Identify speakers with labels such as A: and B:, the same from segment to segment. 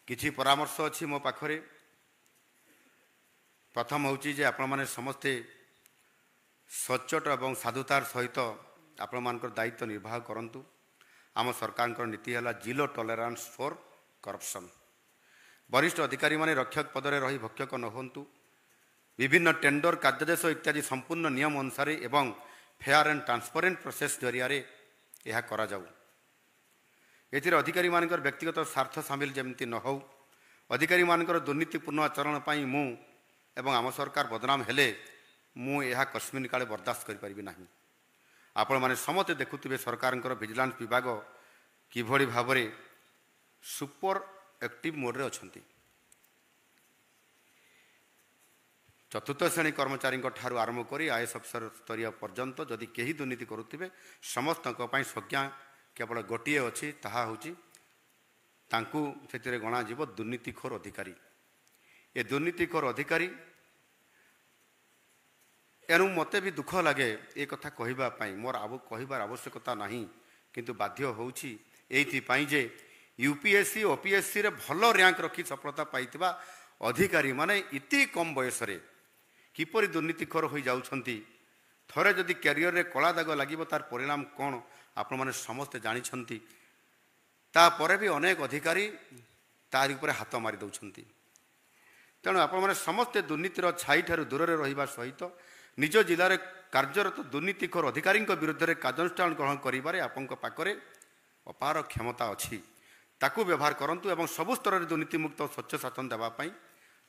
A: किछि परामर्श अछि मो पाखरे। प्रथम होउची जे आपण माने समस्ते सच्चोट एवं साधुतार सहित आपण मानकर दायित्व निर्वाह करंतु। आम सरकार नीति है जीरो टॉलरेंस फॉर करप्शन। वरिष्ठ अधिकारी माने रक्षक पदरे रही भक्षक न होंतु। विभिन्न टेंडर कार्यादेश इत्यादि संपूर्ण नियम अनुसार एवं फेयर एंड ट्रांसपेरेंट प्रोसेस जरिया यह करा जाऊ। एथिर अधिकारी मानकर व्यक्तिगत स्वार्थ सामिल जमती न हो। अधिकारी मानकर दुर्नीतिपूर्ण आचरण पाई मु एवं आम सरकार बदनाम हेले मु यह कस्मिन काले बर्दाश्त करि परिबि नाही। आपण माने समते देखुथिबे सरकारଙ୍କର विजिलेंस विभाग किभଳି भाबरे सुपर एक्टिव मोड रे अछंती। चतुर्थ श्रेणी कर्मचारी ठारू आरंभ करी आईएएस अफिसर स्तरीय पर्यंत जदि केही दुर्नीति करुथिबे समस्तक पई संज्ञा केवल गोटिए अछि, ताहा होची तांकू सेतिरे गणा जीव दुर्नीतिखोर अधिकारी। ए दुर्नीतिखोर अधिकारी एनु मते भी दुख लगे ए कथा कहिबा पई। मोर कहिबार आवश्यकता नाही, किंतु बाध्य होउची एथि पई जे यूपीएससी ओपीएससी रे भलो रैंक रखी सफलता पाइतिबा अधिकारी माने इति कम बयस रे किपरि दुर्नीतिखोर होई जाउछंती। थरे जदि कैरियर रे कला दाग लागिबो तार परिणाम कोन आपण माने समस्त जानि छंती। ता परे भी अनेक अधिकारी तारि ऊपर हाथ मारि दउछंती। तेणु आपण माने समस्त दुर्नीतिर छाई ठारू दूर रे रहिबा सहित निज जिले में कार्यरत दुर्नीतिखोर अधिकारी विरुद्ध में कार्यानुष्ठान ग्रहण करिबारे आपंक पाखरे अपार क्षमता अच्छी। ताकू व्यवहार करंतु एवं सबु स्तर में दुर्नीतिमुक्त स्वच्छ शासन देवाई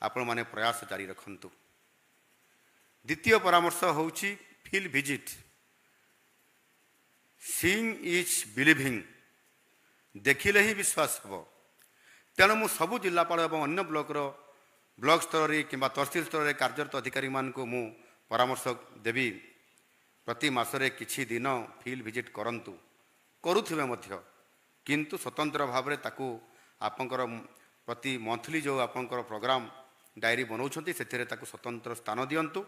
A: आपण माने प्रयास जारी रखंतु। द्वितीय परामर्श होउची field visit. Seeing is believing. देखिले ही विश्वास हम। तेणु मु सबु जिलापाल और अन्य ब्लॉक स्तर में कि तहसील स्तर में कार्यरत अधिकारी मान को मु परामर्श देवी प्रति मासरे किछि दिन फील्ड विजिट करंतु। करुथिबे मध्य किंतु स्वतंत्र भाव में ताकू आपंकर प्रति मंथली जो आपंकर प्रोग्राम डायरी बनाउछंती सेथिरे ताकू स्वतंत्र स्थान दियंतु।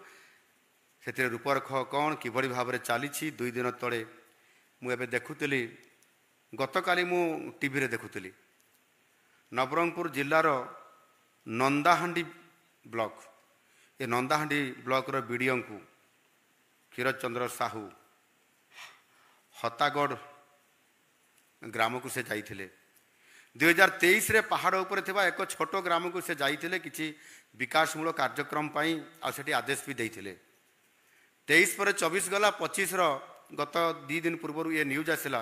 A: सेथिरे रूपरेख कौन किभଳି भाव में चली। 2 दिन तले मु एबे देखुतली, गतकाली मु टीवी रे देखुतली नवरंगपुर जिल्लार नंदाहांडी ब्लॉक। ए नंदाहांडी ब्लॉक रो बीडीओ को क्षीरचंद्र साहू हतागढ़ ग्राम को से जाइथिले। 2023 रे पहाड़ ऊपर थिबा एक छोट ग्राम को से जाइथिले किछि विकासमूलक कार्यक्रम पाई आ सेठी आदेश भी देइथिले। 23 पर 24 गला 25 रो गत 2 दिन पूर्व ये न्यूज आसिला।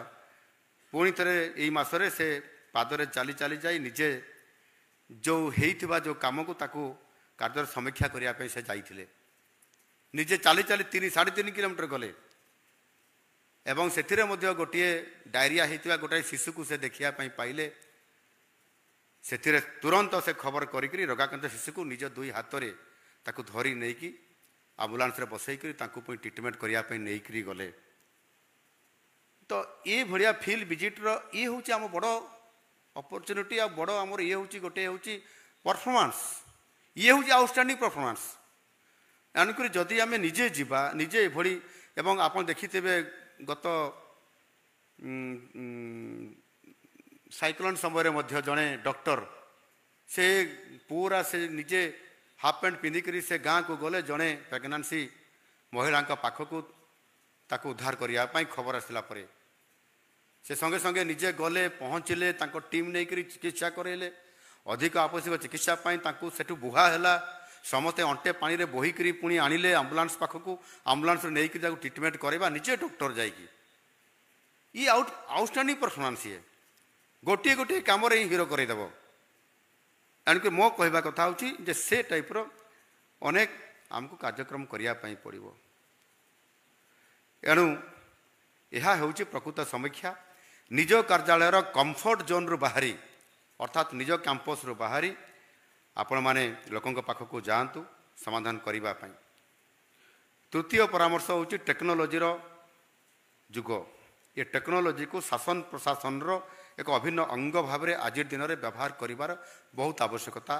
A: पुणी थे यही मसरे से पादरे चली चली जाई निजे जो हेइथिबा जो काम को ताकू कार्य समीक्षा करने से जाइथिले। निजे चली चली 3.5 किलोमीटर गले एवं सेथिरे मध्य गोटे डायरिया होता गोटे शिशु को से देखा पाइले। सेथिरे तुरंत से खबर करी रोगाक्रांत शिशु को निज 2 हाथ में ताकू धरी नहीं कि आम्बुलांस रे बसईकरी ताकू पुणी ट्रिटमेंट करने नहीं गले। तो ये भाया फील्ड विजिट रो ये हूँ आम बड़ अपॉर्चुनिटी आ बड़ आमर ये हूँ गोटे हूँ परफॉर्मेंस। ये हूँ आउटस्टैंडिंग परफॉर्मेंस। एणुक जदि आम निजे जीवा निजे एभली एवं आप देखिथे गत साइक्लोन समय मध्य जड़े डॉक्टर से पूरा से निजे हाफ पैंट पिंधिक से गाँ को गले जड़े प्रेगनेंसी महिला पाखक ताकू उद्धार करने खबर आसला परे से संगे संगे निजे गले पहुँचले टीम नहीं चिकित्सा करेले। अधिक आवश्यक चिकित्सा सेठू बुहाहेला समस्ते अंटे पानी रे बोहिकी पुणी आनिले आम्बुलांस पाखक आम्बुलांस नहीं ट्रिटमेंट करवा निजे डॉक्टर जाइकी। ये आउटस्टैंडिंग परफॉर्मेंस ये गोटे गोटे कम हिरो करदेव। एणुक मो कहवा कथा हूँ से टाइप्र अनेक आमको कार्यक्रम करने पड़ो। एणु यह हूँ प्रकृत समीक्षा। निज कार्यालय कंफर्ट जोन रु बाहरी अर्थात निज कैंपस रु बाहरी आपण माने लोकों पाखक जातु समाधान करने। तृतीय परामर्श हूँ टेक्नोलोजी जुग। ये टेक्नोलोजी को शासन प्रशासन रो एक अभिन्न अंग भाव में आज दिन में व्यवहार करिवार बहुत आवश्यकता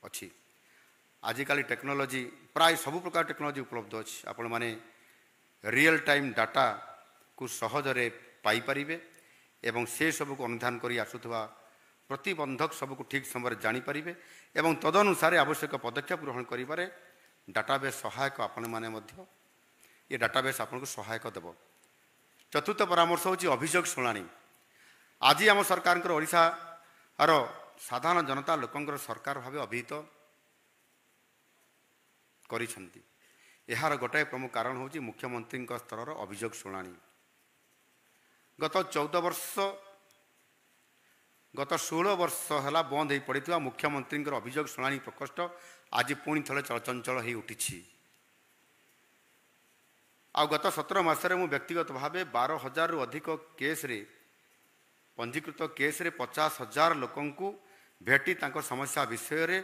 A: अच्छी। आजिकल टेक्नोलोजी प्राय सब प्रकार टेक्नोलोजी उपलब्ध अच्छी। आपण माने रियल टाइम डाटा को सहजरे पाई परिबे एवं से सब को अनुधान करी आसुथवा ପ୍ରତିବନ୍ଧକ ସବୁକୁ ଠିକ୍ ସମୟରେ ଜାଣିପାରିବେ ଏବଂ ତଦନୁସାରେ ଆବଶ୍ୟକ ପଦକ୍ଷେପ ଗ୍ରହଣ କରିବାରେ ଡାଟାବେସ୍ ସହାୟକ ଆପଣମାନେ ମଧ୍ୟ ଏ ଡାଟାବେସ୍ ଆପଣଙ୍କୁ ସହାୟକ ଦେବ। ଚତୁର୍ଥ ପରାମର୍ଶ ହେଉଛି ଅଭିଯୋଗ ଶୁଣାଣି। ଆଜି ଆମ ସରକାରଙ୍କର ଓଡ଼ିଶାର ସାଧାରଣ ଜନତା ଲୋକଙ୍କର ସରକାର ଭାବେ ଅଭିହିତ କରିଛନ୍ତି। ଏହାର ଗୋଟାଏ ପ୍ରମୁଖ କାରଣ ହେଉଛି ମୁଖ୍ୟମନ୍ତ୍ରୀଙ୍କ ସ୍ତରର ଅଭିଯୋଗ ଶୁଣାଣି। ଗତ 16 ବର୍ଷ ହେଲା ବନ୍ଦ ହୋଇ ପଡ଼ିଥିବା ମୁଖ୍ୟମନ୍ତ୍ରୀଙ୍କର ଅଭିଯୋଗ ଶୁଣାଣି ପ୍ରକୋଷ୍ଠ ଆଜି ପୁଣି ଥରେ ଚଳଚଞ୍ଚଳ ହୋଇ ଉଠିଛି। ଆଉ ଗତ 17 ମାସରେ ମୁଁ ବ୍ୟକ୍ତିଗତ ଭାବେ 12,000ରୁ ଅଧିକ କେସ୍ରେ ପଞ୍ଜୀକୃତ କେସ୍ରେ 50,000 ଲୋକଙ୍କୁ ଭେଟି ତାଙ୍କ ସମସ୍ୟା ବିଷୟରେ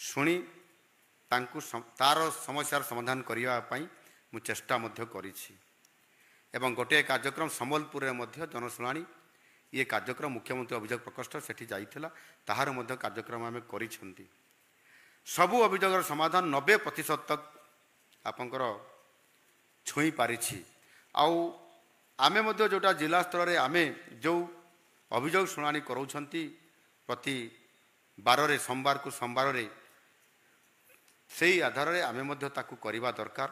A: ଶୁଣି ତାଙ୍କୁ ତାର ସମସ୍ୟାର ସମାଧାନ କରିବା ପାଇଁ ମୁଁ ଚେଷ୍ଟା ମଧ୍ୟ କରିଛି। ଏବଂ ଗୋଟିଏ କାର୍ଯ୍ୟକ୍ରମ ସମ୍ବଲପୁରରେ ମଧ୍ୟ ଜନଶୁଣାଣି ଇଏ କାର୍ଯ୍ୟକ୍ରମ ମୁଖ୍ୟମନ୍ତ୍ରୀ ଅଭିଯୋଗ ପ୍ରକୋଷ୍ଠ ସେଠି ଯାଇଥିଲା, ତାହାର ମଧ୍ୟ କାର୍ଯ୍ୟକ୍ରମ ଆମେ କରିଛନ୍ତି। ସବୁ ଅଭିଯୋଗର ସମାଧାନ 90% ଆପଣଙ୍କର ଛୁଇଁ ପାରିଛି। ଆଉ ଆମେ ମଧ୍ୟ ଯେଉଁଟା ଜିଲ୍ଲା ସ୍ତରରେ ଆମେ ଯେଉଁ ଅଭିଯୋଗ ଶୁଣାଣି କରାଉଛନ୍ତି ପ୍ରତି ବାରରେ ସୋମବାରକୁ ସୋମବାରରେ, ସେହି ଆଧାରରେ ଆମେ ମଧ୍ୟ ତାକୁ କରିବା ଦରକାର।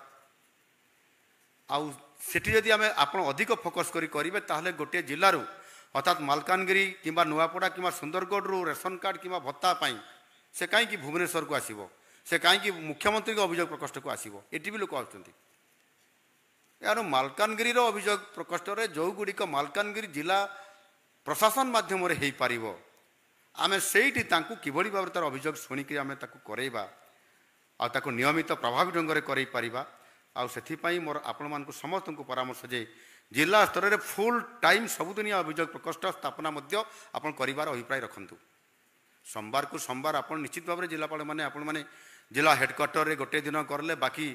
A: ଆଉ ସେଠି ଯଦି ଆପଣ ଅଧିକ ଫୋକସ୍ କରିବେ ତାହେଲେ ଗୋଟିଏ ଜିଲ୍ଲାରୁ ଅର୍ଥାତ୍ ମାଲକାନଗିରି କିମ୍ବା ନୂଆପଡ଼ା କିମ୍ବା ସୁନ୍ଦରଗଡ଼ରୁ ରେସନ କାର୍ଡ଼ କିମ୍ବା ଭତ୍ତା ପାଇଁ ସେ କାହିଁକି ଭୁବନେଶ୍ୱରକୁ ଆସିବ, ସେ କାହିଁକି ମୁଖ୍ୟମନ୍ତ୍ରୀଙ୍କ ଅଭିଯୋଗ ପ୍ରକୋଷ୍ଠକୁ ଆସିବ? ଏଠି ବି ଲୋକ ଆସୁଛନ୍ତି। ଏହାର ମାଲକାନଗିରିର ଅଭିଯୋଗ ପ୍ରକୋଷ୍ଠରେ ଯେଉଁଗୁଡ଼ିକ ମାଲକାନଗିରି ଜିଲ୍ଲା ପ୍ରଶାସନ ମାଧ୍ୟମରେ ହୋଇପାରିବ, ଆମେ ସେଇଠି ତାଙ୍କୁ କିଭଳି ଭାବରେ ତା'ର ଅଭିଯୋଗ ଶୁଣିକି ଆମେ ତାକୁ କରେଇବା ଆଉ ତାକୁ ନିୟମିତ ପ୍ରଭାବୀ ଢଙ୍ଗରେ କରେଇ ପାରିବା। ଆଉ ସେଥିପାଇଁ ମୋର ଆପଣମାନଙ୍କୁ ସମସ୍ତଙ୍କୁ ପରାମର୍ଶ ଯେ ଜିଲ୍ଲା ସ୍ତରରେ ଫୁଲ୍ ଟାଇମ୍ ସବୁଦିନିଆ ଅଭିଯୋଗ ପ୍ରକୋଷ୍ଠ ସ୍ଥାପନା ମଧ୍ୟ ଆପଣ କରିବାର ଅଭିପ୍ରାୟ ରଖନ୍ତୁ। ସୋମବାରକୁ ସୋମବାର ଆପଣ ନିଶ୍ଚିତ ଭାବରେ ଜିଲ୍ଲାପାଳମାନେ ଆପଣମାନେ ଜିଲ୍ଲା ହେଡ଼କ୍ୱାର୍ଟରରେ ଗୋଟିଏ ଦିନ କରିଲେ ବାକି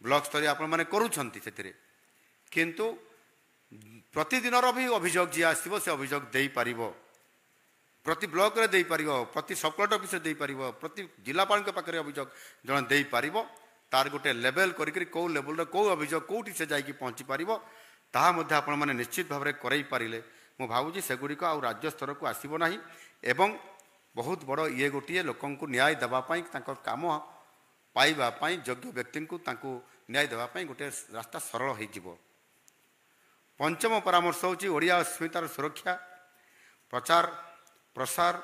A: ବ୍ଲକ ସ୍ତରୀୟ ଆପଣମାନେ କରୁଛନ୍ତି ସେଥିରେ, କିନ୍ତୁ ପ୍ରତିଦିନର ବି ଅଭିଯୋଗ ଯିଏ ଆସିବ ସେ ଅଭିଯୋଗ ଦେଇପାରିବ, ପ୍ରତି ବ୍ଲକରେ ଦେଇପାରିବ, ପ୍ରତି ସବ୍ କଲେକ୍ଟର ଅଫିସରେ ଦେଇପାରିବ, ପ୍ରତି ଜିଲ୍ଲାପାଳଙ୍କ ପାଖରେ ଅଭିଯୋଗ ଜଣେ ଦେଇପାରିବ। ତାର ଗୋଟେ ଲେଭେଲ୍ କରିକି କେଉଁ ଲେଭେଲର କେଉଁ ଅଭିଯୋଗ କେଉଁଠି ସେ ଯାଇକି ପହଞ୍ଚି ପାରିବ ତାହା ମଧ୍ୟ ଆପଣମାନେ ନିଶ୍ଚିତ ଭାବରେ କରେଇ ପାରିଲେ ମୁଁ ଭାବୁଛି ସେଗୁଡ଼ିକ ଆଉ ରାଜ୍ୟ ସ୍ତରକୁ ଆସିବ ନାହିଁ ଏବଂ ବହୁତ ବଡ଼ ଇଏ ଗୋଟିଏ ଲୋକଙ୍କୁ ନ୍ୟାୟ ଦେବା ପାଇଁ ତାଙ୍କ କାମ ପାଇବା ପାଇଁ ଯୋଗ୍ୟ ବ୍ୟକ୍ତିଙ୍କୁ ତାଙ୍କୁ ନ୍ୟାୟ ଦେବା ପାଇଁ ଗୋଟିଏ ରାସ୍ତା ସରଳ ହୋଇଯିବ। ପଞ୍ଚମ ପରାମର୍ଶ ହେଉଛି ଓଡ଼ିଆ ଅସ୍ମିତାର ସୁରକ୍ଷା ପ୍ରଚାର ପ୍ରସାର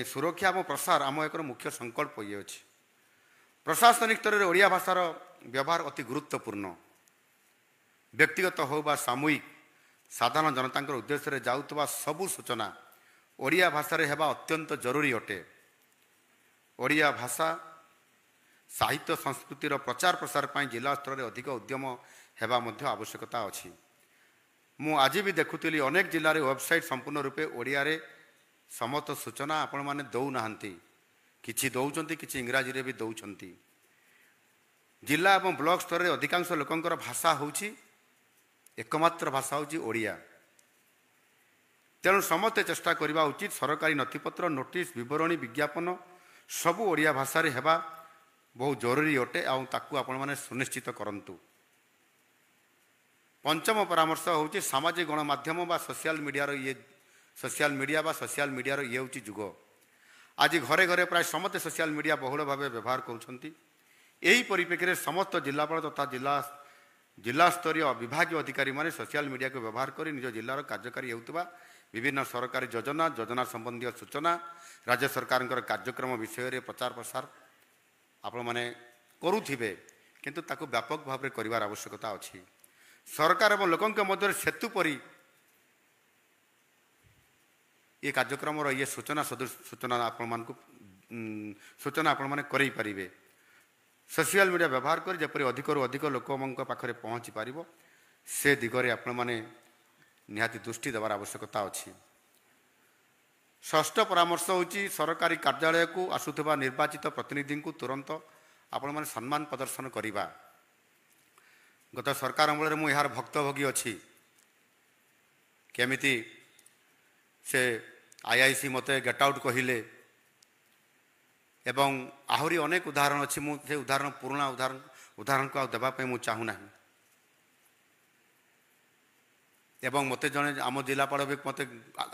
A: ସୁରକ୍ଷା ଏବଂ ପ୍ରସାର ଆମ ଏକର ମୁଖ୍ୟ ସଂକଳ୍ପ ଇଏ ଅଛି। ପ୍ରଶାସନିକ ସ୍ତରରେ ଓଡ଼ିଆ ଭାଷାର ବ୍ୟବହାର ଅତି ଗୁରୁତ୍ୱପୂର୍ଣ୍ଣ। ବ୍ୟକ୍ତିଗତ ହେଉ ବା ସାମୂହିକ ସାଧାରଣ ଜନତାଙ୍କର ଉଦ୍ଦେଶ୍ୟରେ ଯାଉଥିବା ସବୁ ସୂଚନା ଓଡ଼ିଆ ଭାଷାରେ ହେବା ଅତ୍ୟନ୍ତ ଜରୁରୀ ଅଟେ। ଓଡ଼ିଆ ଭାଷା ସାହିତ୍ୟ ସଂସ୍କୃତିର ପ୍ରଚାର ପ୍ରସାର ପାଇଁ ଜିଲ୍ଲା ସ୍ତରରେ ଅଧିକ ଉଦ୍ୟମ ହେବା ମଧ୍ୟ ଆବଶ୍ୟକତା ଅଛି। ମୁଁ ଆଜି ବି ଦେଖୁଥିଲି ଅନେକ ଜିଲ୍ଲାରେ ୱେବସାଇଟ୍ ସମ୍ପୂର୍ଣ୍ଣ ରୂପେ ଓଡ଼ିଆରେ ସମସ୍ତ ସୂଚନା ଆପଣମାନେ ଦେଉନାହାନ୍ତି, କିଛି ଦେଉଛନ୍ତି, କିଛି ଇଂରାଜୀରେ ବି ଦେଉଛନ୍ତି। ଜିଲ୍ଲା ଏବଂ ବ୍ଲକ ସ୍ତରରେ ଅଧିକାଂଶ ଲୋକଙ୍କର ଭାଷା ହେଉଛି ଏକମାତ୍ର ଭାଷା ହେଉଛି ଓଡ଼ିଆ। ତେଣୁ ସମସ୍ତେ ଚେଷ୍ଟା କରିବା ଉଚିତ ସରକାରୀ ନଥିପତ୍ର ନୋଟିସ୍ ବିବରଣୀ ବିଜ୍ଞାପନ ସବୁ ଓଡ଼ିଆ ଭାଷାରେ ହେବା ବହୁତ ଜରୁରୀ ଅଟେ ଆଉ ତାକୁ ଆପଣମାନେ ସୁନିଶ୍ଚିତ କରନ୍ତୁ। ପଞ୍ଚମ ପରାମର୍ଶ ହେଉଛି ସାମାଜିକ ଗଣମାଧ୍ୟମ ବା ସୋସିଆଲ ମିଡ଼ିଆର ଇଏ ହେଉଛି ଯୁଗ। ଆଜି ଘରେ ଘରେ ପ୍ରାୟ ସମସ୍ତେ ସୋସିଆଲ ମିଡ଼ିଆ ବହୁଳ ଭାବେ ବ୍ୟବହାର କରୁଛନ୍ତି। ଏହି ପରିପ୍ରେକ୍ଷୀରେ ସମସ୍ତ ଜିଲ୍ଲାପାଳ ତଥା ଜିଲ୍ଲାସ୍ତରୀୟ ବିଭାଗୀୟ ଅଧିକାରୀମାନେ ସୋସିଆଲ ମିଡ଼ିଆକୁ ବ୍ୟବହାର କରି ନିଜ ଜିଲ୍ଲାର କାର୍ଯ୍ୟକାରୀ ହେଉଥିବା ବିଭିନ୍ନ ସରକାରୀ ଯୋଜନା ସମ୍ବନ୍ଧୀୟ ସୂଚନା ରାଜ୍ୟ ସରକାରଙ୍କର କାର୍ଯ୍ୟକ୍ରମ ବିଷୟରେ ପ୍ରଚାର ପ୍ରସାର ଆପଣମାନେ କରୁଥିବେ, କିନ୍ତୁ ତାକୁ ବ୍ୟାପକ ଭାବରେ କରିବାର ଆବଶ୍ୟକତା ଅଛି। ସରକାର ଏବଂ ଲୋକଙ୍କ ମଧ୍ୟରେ ସେତୁ ପରି ଏ କାର୍ଯ୍ୟକ୍ରମର ଇଏ ସୂଚନା ଆପଣମାନେ କରେଇ ପାରିବେ। ସୋସିଆଲ ମିଡ଼ିଆ ବ୍ୟବହାର କରି ଯେପରି ଅଧିକରୁ ଅଧିକ ଲୋକଙ୍କ ପାଖରେ ପହଞ୍ଚି ପାରିବ ସେ ଦିଗରେ ଆପଣମାନେ ନିହାତି ଦୃଷ୍ଟି ଦେବାର ଆବଶ୍ୟକତା ଅଛି। ଷଷ୍ଠ ପରାମର୍ଶ ହେଉଛି ସରକାରୀ କାର୍ଯ୍ୟାଳୟକୁ ଆସୁଥିବା ନିର୍ବାଚିତ ପ୍ରତିନିଧିଙ୍କୁ ତୁରନ୍ତ ଆପଣମାନେ ସମ୍ମାନ ପ୍ରଦର୍ଶନ କରିବା। ଗତ ସରକାର ଅମଳରେ ମୁଁ ଏହାର ଭକ୍ତଭୋଗୀ ଅଛି। କେମିତି ସେ IIC ମୋତେ ଗେଟ୍ ଆଉଟ୍ କହିଲେ ଏବଂ ଆହୁରି ଅନେକ ଉଦାହରଣ ଅଛି। ମୁଁ ସେ ପୁରୁଣା ଉଦାହରଣକୁ ଆଉ ଦେବା ପାଇଁ ମୁଁ ଚାହୁଁନାହିଁ। ଏବଂ ମୋତେ ଜଣେ ଆମ ଜିଲ୍ଲାପାଳ ବି ମୋତେ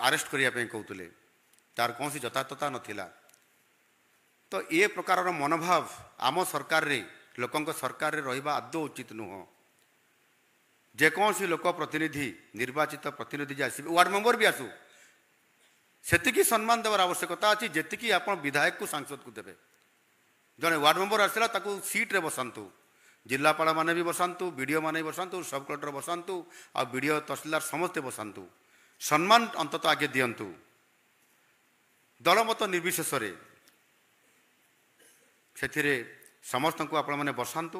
A: ଆରେଷ୍ଟ କରିବା ପାଇଁ କହୁଥିଲେ। ତାର କୌଣସି ଯଥାର୍ଥତା ନଥିଲା। ତ ଏ ପ୍ରକାରର ମନୋଭାବ ଆମ ସରକାରରେ ଲୋକଙ୍କ ସରକାରରେ ରହିବା ଆଦୌ ଉଚିତ ନୁହଁ। ଯେକୌଣସି ଲୋକ ପ୍ରତିନିଧି ନିର୍ବାଚିତ ପ୍ରତିନିଧି ଯେ ଆସିବେ, ୱାର୍ଡ଼ ମେମ୍ବର ବି ଆସୁ, ସେତିକି ସମ୍ମାନ ଦେବାର ଆବଶ୍ୟକତା ଅଛି ଯେତିକି ଆପଣ ବିଧାୟକକୁ ସାଂସଦକୁ ଦେବେ। ଜଣେ ୱାର୍ଡ଼ ମେମ୍ବର ଆସିଲା ତାକୁ ସିଟ୍ରେ ବସାନ୍ତୁ, ଜିଲ୍ଲାପାଳମାନେ ବି ବସାନ୍ତୁ, ବିଡ଼ିଓ ମାନେ ବି ବସାନ୍ତୁ, ସବ୍ କଲେକ୍ଟର ବସାନ୍ତୁ, ଆଉ ବିଡ଼ିଓ ତହସିଲଦାର ସମସ୍ତେ ବସାନ୍ତୁ। ସମ୍ମାନ ଅନ୍ତତଃ ଆଗେ ଦିଅନ୍ତୁ। ଦଳମତ ନିର୍ବିଶେଷରେ ସେଥିରେ ସମସ୍ତଙ୍କୁ ଆପଣମାନେ ବସାନ୍ତୁ,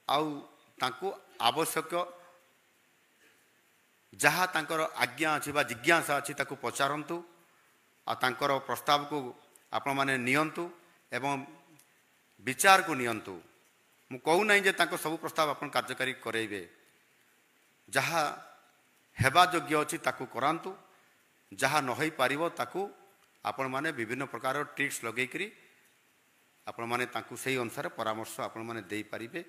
A: ଆଉ ତାଙ୍କୁ ଆବଶ୍ୟକ ଯାହା ତାଙ୍କର ଆଜ୍ଞା ଅଛି ବା ଜିଜ୍ଞାସା ଅଛି ତାକୁ ପଚାରନ୍ତୁ, ଆଉ ତାଙ୍କର ପ୍ରସ୍ତାବକୁ ଆପଣମାନେ ନିଅନ୍ତୁ ଏବଂ ବିଚାରକୁ ନିଅନ୍ତୁ। ମୁଁ କହୁନାହିଁ ଯେ ତାଙ୍କ ସବୁ ପ୍ରସ୍ତାବ ଆପଣ କାର୍ଯ୍ୟକାରୀ କରାଇବେ, ଯାହା ହେବା ଯୋଗ୍ୟ ଅଛି ତାକୁ କରାନ୍ତୁ, ଯାହା ନ ହୋଇପାରିବ ତାକୁ ଆପଣମାନେ ବିଭିନ୍ନ ପ୍ରକାର ଟ୍ରିକ୍ସ ଲଗେଇକରି ଆପଣମାନେ ତାଙ୍କୁ ସେହି ଅନୁସାରେ ପରାମର୍ଶ ଆପଣମାନେ ଦେଇପାରିବେ।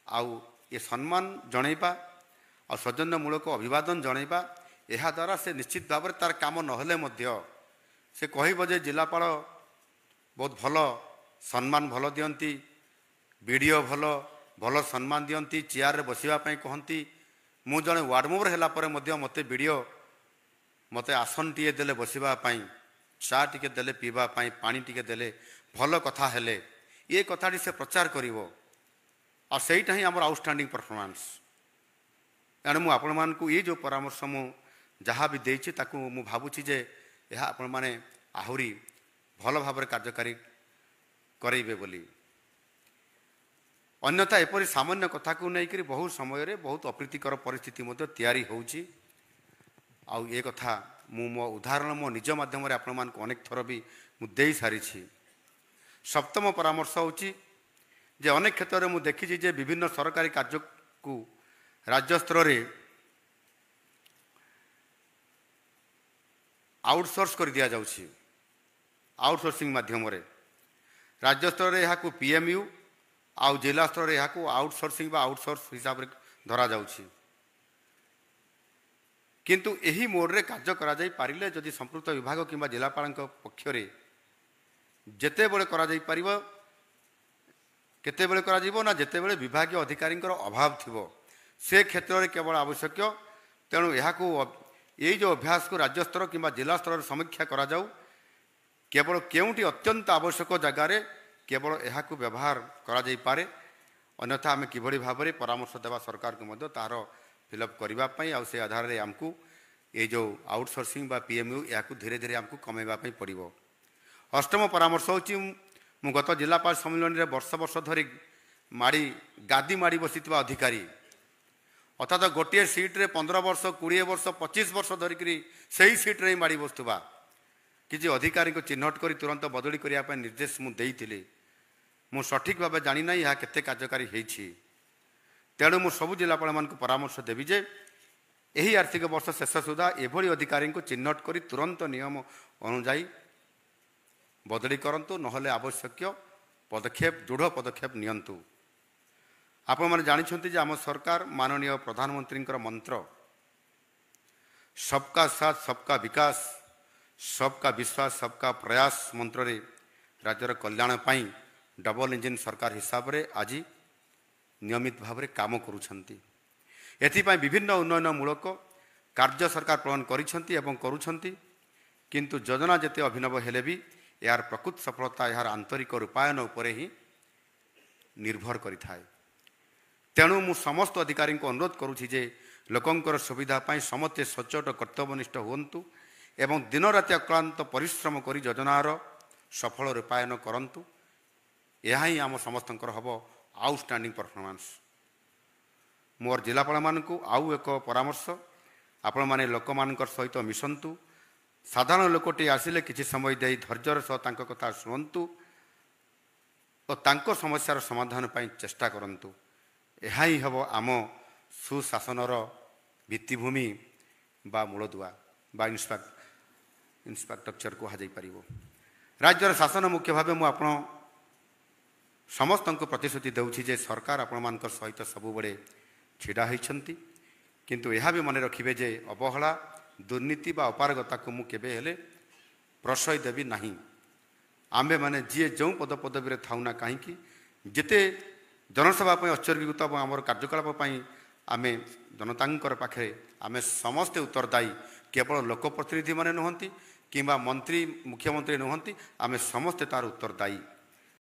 A: ଆଉ ଏ ସମ୍ମାନ ଜଣାଇବା ଆଉ ସୌଜନ୍ୟମୂଳକ ଅଭିବାଦନ ଜଣାଇବା, ଏହାଦ୍ୱାରା ସେ ନିଶ୍ଚିତ ଭାବରେ ତାର କାମ ନହେଲେ ମଧ୍ୟ ସେ କହିବ ଯେ ଜିଲ୍ଲାପାଳ ବହୁତ ଭଲ, ସମ୍ମାନ ଭଲ ଦିଅନ୍ତି, ବିଡ଼ିଓ ଭଲ ସମ୍ମାନ ଦିଅନ୍ତି, ଚେୟାରରେ ବସିବା ପାଇଁ କହନ୍ତି। ମୁଁ ଜଣେ ୱାର୍ଡ଼ ମେମ୍ବର ହେଲା ପରେ ମଧ୍ୟ ମୋତେ ବିଡ଼ିଓ ମୋତେ ଆସନଟିଏ ଦେଲେ ବସିବା ପାଇଁ, ଚା ଟିକେ ଦେଲେ ପିଇବା ପାଇଁ, ପାଣି ଟିକେ ଦେଲେ, ଭଲ କଥା ହେଲେ, ଏ କଥାଟି ସେ ପ୍ରଚାର କରିବ। ଆଉ ସେଇଟା ହିଁ ଆମର ଆଉଟଷ୍ଟାଣ୍ଡିଂ ପରଫର୍ମାନ୍ସ। ତେଣୁ ମୁଁ ଆପଣମାନଙ୍କୁ ଏ ଯେଉଁ ପରାମର୍ଶ ମୁଁ ଯାହା ବି ଦେଇଛି ତାକୁ ମୁଁ ଭାବୁଛି ଯେ ଏହା ଆପଣମାନେ ଆହୁରି ଭଲ ଭାବରେ କାର୍ଯ୍ୟକାରୀ କରାଇବେ ବୋଲି। ଅନ୍ୟଥା ଏପରି ସାମାନ୍ୟ କଥାକୁ ନେଇକରି ବହୁ ସମୟରେ ବହୁତ ଅପ୍ରୀତିକର ପରିସ୍ଥିତି ମଧ୍ୟ ତିଆରି ହେଉଛି। ଆଉ ଏ କଥା ମୁଁ ମୋ ଉଦାହରଣ ମୋ ନିଜ ମାଧ୍ୟମରେ ଆପଣମାନଙ୍କୁ ଅନେକ ଥର ବି ମୁଁ ଦେଇସାରିଛି। ସପ୍ତମ ପରାମର୍ଶ ହେଉଛି ଯେ ଅନେକ କ୍ଷେତ୍ରରେ ମୁଁ ଦେଖିଛି ଯେ ବିଭିନ୍ନ ସରକାରୀ କାର୍ଯ୍ୟକୁ ରାଜ୍ୟ ସ୍ତରରେ ଆଉଟସୋର୍ସ କରି ଦିଆଯାଉଛି। ଆଉଟସୋର୍ସିଂ ମାଧ୍ୟମରେ ରାଜ୍ୟ ସ୍ତରରେ ଏହାକୁ PMU ଆଉ ଜିଲ୍ଲା ସ୍ତରରେ ଏହାକୁ ଆଉଟସୋର୍ସିଂ ବା ଆଉଟସୋର୍ସ ହିସାବରେ ଧରାଯାଉଛି। କିନ୍ତୁ ଏହି ମୋଡ଼ରେ କାର୍ଯ୍ୟ କରାଯାଇପାରିଲେ ଯଦି ସମ୍ପୃକ୍ତ ବିଭାଗ କିମ୍ବା ଜିଲ୍ଲାପାଳଙ୍କ ପକ୍ଷରେ ଯେତେବେଳେ କରାଯାଇପାରିବ, କେତେବେଳେ କରାଯିବ ନା ଯେତେବେଳେ ବିଭାଗୀୟ ଅଧିକାରୀଙ୍କର ଅଭାବ ଥିବ, ସେ କ୍ଷେତ୍ରରେ କେବଳ ଆବଶ୍ୟକ। ତେଣୁ ଏହାକୁ ଏଇ ଯେଉଁ ଅଭ୍ୟାସକୁ ରାଜ୍ୟ ସ୍ତର କିମ୍ବା ଜିଲ୍ଲା ସ୍ତରରେ ସମୀକ୍ଷା କରାଯାଉ, କେବଳ କେଉଁଠି ଅତ୍ୟନ୍ତ ଆବଶ୍ୟକ ଜାଗାରେ କେବଳ ଏହାକୁ ବ୍ୟବହାର କରାଯାଇପାରେ। ଅନ୍ୟଥା ଆମେ କିଭଳି ଭାବରେ ପରାମର୍ଶ ଦେବା ସରକାରକୁ ମଧ୍ୟ ତାହାର ଫିଲ୍ଅପ୍ କରିବା ପାଇଁ, ଆଉ ସେ ଆଧାରରେ ଆମକୁ ଏଇ ଯେଉଁ ଆଉଟସୋର୍ସିଂ ବା PMU ଏହାକୁ ଧୀରେ ଧୀରେ ଆମକୁ କମାଇବା ପାଇଁ ପଡ଼ିବ। ଅଷ୍ଟମ ପରାମର୍ଶ ହେଉଛି, ମୁଁ ଗତ ଜିଲ୍ଲାପାଳ ସମ୍ମିଳନୀରେ ବର୍ଷ ଧରି ଗାଦି ମାଡ଼ି ବସିଥିବା ଅଧିକାରୀ, ଅର୍ଥାତ୍ ଗୋଟିଏ ସିଟ୍ରେ 15 ବର୍ଷ 20 ବର୍ଷ 25 ବର୍ଷ ଧରିକରି ସେହି ସିଟ୍ରେ ହିଁ ମାଡ଼ି ବସୁଥିବା କିଛି ଅଧିକାରୀଙ୍କୁ ଚିହ୍ନଟ କରି ତୁରନ୍ତ ବଦଳି କରିବା ପାଇଁ ନିର୍ଦ୍ଦେଶ ମୁଁ ଦେଇଥିଲି। ମୁଁ ସଠିକ୍ ଭାବେ ଜାଣିନାହିଁ ଏହା କେତେ କାର୍ଯ୍ୟକାରୀ ହୋଇଛି। ତେଣୁ ମୁଁ ସବୁ ଜିଲ୍ଲାପାଳମାନଙ୍କୁ ପରାମର୍ଶ ଦେବି ଯେ ଏହି ଆର୍ଥିକ ବର୍ଷ ଶେଷ ସୁଦ୍ଧା ଏଭଳି ଅଧିକାରୀଙ୍କୁ ଚିହ୍ନଟ କରି ତୁରନ୍ତ ନିୟମ ଅନୁଯାୟୀ ବଦଳି କରନ୍ତୁ, ନହେଲେ ଆବଶ୍ୟକ ପଦକ୍ଷେପ ଦୃଢ଼ ପଦକ୍ଷେପ ନିଅନ୍ତୁ। ଆପଣମାନେ ଜାଣିଛନ୍ତି ଯେ ଆମ ସରକାର ମାନନୀୟ ପ୍ରଧାନମନ୍ତ୍ରୀଙ୍କର ମନ୍ତ୍ର ସବକା ସାଥ ସବକା ବିକାଶ, ସବକା ବିଶ୍ୱାସ ସବକା ପ୍ରୟାସ ମନ୍ତ୍ରରେ ରାଜ୍ୟର କଲ୍ୟାଣ ପାଇଁ ଡବଲ ଇଞ୍ଜିନ୍ ସରକାର ହିସାବରେ ଆଜି ନିୟମିତ ଭାବରେ କାମ କରୁଛନ୍ତି। ଏଥିପାଇଁ ବିଭିନ୍ନ ଉନ୍ନୟନମୂଳକ କାର୍ଯ୍ୟ ସରକାର ପ୍ରଣୟନ କରିଛନ୍ତି ଏବଂ କରୁଛନ୍ତି। କିନ୍ତୁ ଯୋଜନା ଯେତେ ଅଭିନବ ହେଲେ ବି ଏହାର ପ୍ରକୃତ ସଫଳତା ଏହାର ଆନ୍ତରିକ ରୂପାୟନ ଉପରେ ହିଁ ନିର୍ଭର କରିଥାଏ। ତେଣୁ ମୁଁ ସମସ୍ତ ଅଧିକାରୀଙ୍କୁ ଅନୁରୋଧ କରୁଛି ଯେ ଲୋକଙ୍କର ସୁବିଧା ପାଇଁ ସମସ୍ତେ ସଚ୍ଚୋଟ କର୍ତ୍ତବ୍ୟନିଷ୍ଠ ହୁଅନ୍ତୁ ଏବଂ ଦିନରାତି ଅକ୍ଳାନ୍ତ ପରିଶ୍ରମ କରି ଯୋଜନାର ସଫଳ ରୂପାୟନ କରନ୍ତୁ। ଏହା ହିଁ ଆମ ସମସ୍ତଙ୍କର ହେବ ଆଉଟଷ୍ଟାଣ୍ଡିଂ ପରଫର୍ମାନ୍ସ। ମୋର ଜିଲ୍ଲାପାଳମାନଙ୍କୁ ଆଉ ଏକ ପରାମର୍ଶ, ଆପଣମାନେ ଲୋକମାନଙ୍କର ସହିତ ମିଶନ୍ତୁ। ସାଧାରଣ ଲୋକଟି ଆସିଲେ କିଛି ସମୟ ଦେଇ ଧୈର୍ଯ୍ୟର ସହ ତାଙ୍କ କଥା ଶୁଣନ୍ତୁ ଓ ତାଙ୍କ ସମସ୍ୟାର ସମାଧାନ ପାଇଁ ଚେଷ୍ଟା କରନ୍ତୁ। ଏହା ହିଁ ହେବ ଆମ ସୁଶାସନର ଭିତ୍ତିଭୂମି ବା ମୂଳଦୁଆ ବା ଇନଫ୍ରାଷ୍ଟ୍ରକ୍ଚର କୁହାଯାଇପାରିବ। ରାଜ୍ୟର ଶାସନ ମୁଖ୍ୟ ଭାବେ ମୁଁ ଆପଣ ସମସ୍ତଙ୍କୁ ପ୍ରତିଶ୍ରୁତି ଦେଉଛି ଯେ ସରକାର ଆପଣମାନଙ୍କ ସହିତ ସବୁବେଳେ ଛିଡ଼ା ହୋଇଛନ୍ତି। କିନ୍ତୁ ଏହା ବି ମନେ ରଖିବେ ଯେ ଅବହେଳା, ଦୁର୍ନୀତି ବା ଅପାରଗତାକୁ ମୁଁ କେବେ ହେଲେ ପ୍ରଶୟ ଦେବି ନାହିଁ। ଆମ୍ଭେମାନେ ଯିଏ ଯେଉଁ ପଦପଦବୀରେ ଥାଉ ନା କାହିଁକି, ଯେତେ ଜନସେବା ପାଇଁ ଉତ୍ସର୍ଗୀକୃତ ଏବଂ ଆମର କାର୍ଯ୍ୟକଳାପ ପାଇଁ ଆମେ ଜନତାଙ୍କର ପାଖରେ ଆମେ ସମସ୍ତେ ଉତ୍ତରଦାୟୀ। କେବଳ ଲୋକପ୍ରତିନିଧିମାନେ ନୁହନ୍ତି କିମ୍ବା ମନ୍ତ୍ରୀ ମୁଖ୍ୟମନ୍ତ୍ରୀ ନୁହନ୍ତି, ଆମେ ସମସ୍ତେ ତା'ର ଉତ୍ତରଦାୟୀ।